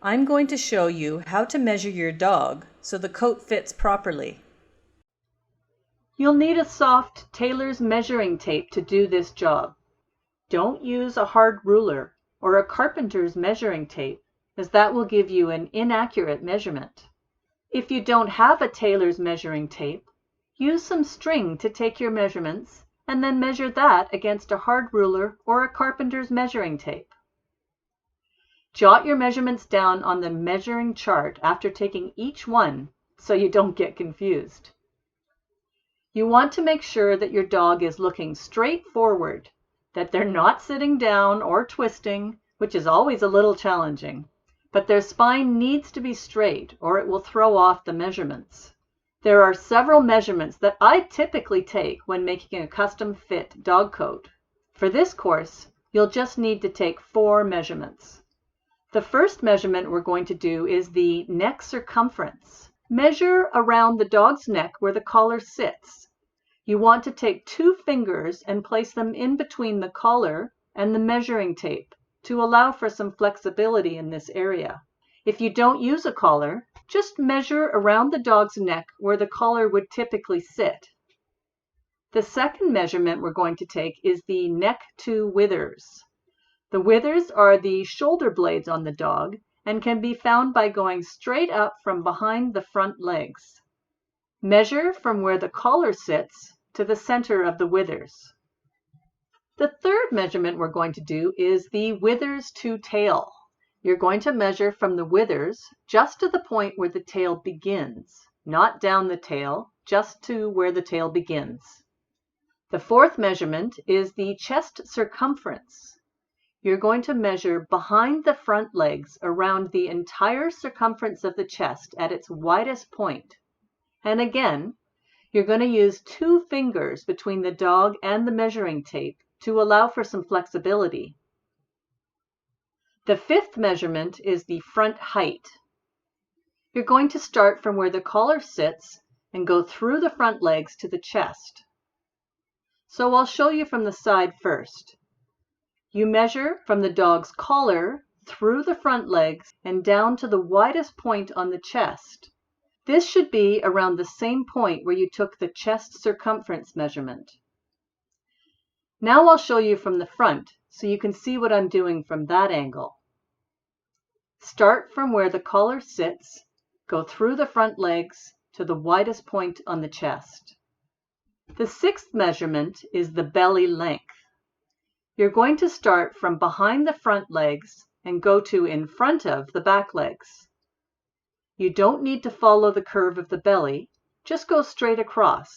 I'm going to show you how to measure your dog so the coat fits properly. You'll need a soft tailor's measuring tape to do this job. Don't use a hard ruler or a carpenter's measuring tape, as that will give you an inaccurate measurement. If you don't have a tailor's measuring tape, use some string to take your measurements and then measure that against a hard ruler or a carpenter's measuring tape. Jot your measurements down on the measuring chart after taking each one so you don't get confused. You want to make sure that your dog is looking straight forward, that they're not sitting down or twisting, which is always a little challenging, but their spine needs to be straight or it will throw off the measurements. There are several measurements that I typically take when making a custom fit dog coat. For this course, you'll just need to take 4 measurements. The first measurement we're going to do is the neck circumference. Measure around the dog's neck where the collar sits. You want to take 2 fingers and place them in between the collar and the measuring tape to allow for some flexibility in this area. If you don't use a collar, just measure around the dog's neck where the collar would typically sit. The second measurement we're going to take is the neck to withers. The withers are the shoulder blades on the dog and can be found by going straight up from behind the front legs. Measure from where the collar sits to the center of the withers. The third measurement we're going to do is the withers to tail. You're going to measure from the withers just to the point where the tail begins, not down the tail, just to where the tail begins. The fourth measurement is the chest circumference. You're going to measure behind the front legs around the entire circumference of the chest at its widest point. And again, you're going to use 2 fingers between the dog and the measuring tape to allow for some flexibility. The fifth measurement is the front height. You're going to start from where the collar sits and go through the front legs to the chest. So I'll show you from the side first. You measure from the dog's collar through the front legs and down to the widest point on the chest. This should be around the same point where you took the chest circumference measurement. Now I'll show you from the front so you can see what I'm doing from that angle. Start from where the collar sits, go through the front legs to the widest point on the chest. The sixth measurement is the belly length. You're going to start from behind the front legs and go to in front of the back legs. You don't need to follow the curve of the belly, just go straight across.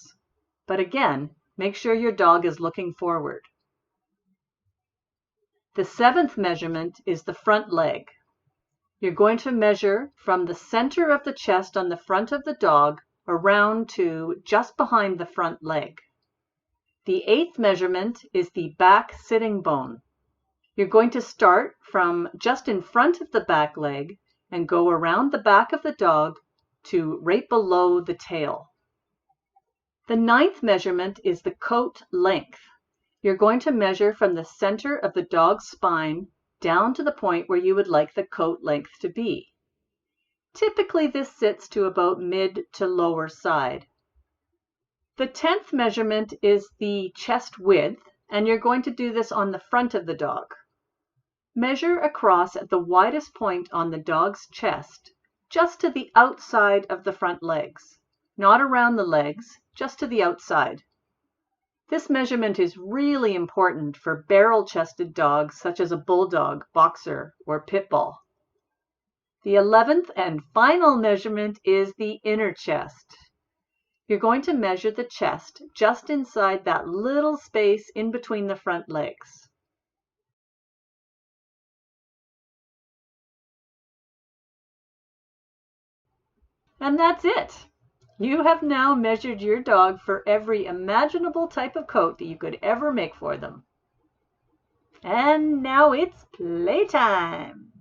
But again, make sure your dog is looking forward. The seventh measurement is the front leg. You're going to measure from the center of the chest on the front of the dog around to just behind the front leg. The eighth measurement is the back sitting bone. You're going to start from just in front of the back leg and go around the back of the dog to right below the tail. The ninth measurement is the coat length. You're going to measure from the center of the dog's spine down to the point where you would like the coat length to be. Typically this sits to about mid to lower side. The 10th measurement is the chest width, and you're going to do this on the front of the dog. Measure across at the widest point on the dog's chest, just to the outside of the front legs. Not around the legs, just to the outside. This measurement is really important for barrel-chested dogs such as a bulldog, boxer, or pit bull. The 11th and final measurement is the inner chest. You're going to measure the chest just inside that little space in between the front legs. And that's it. You have now measured your dog for every imaginable type of coat that you could ever make for them. And now it's playtime!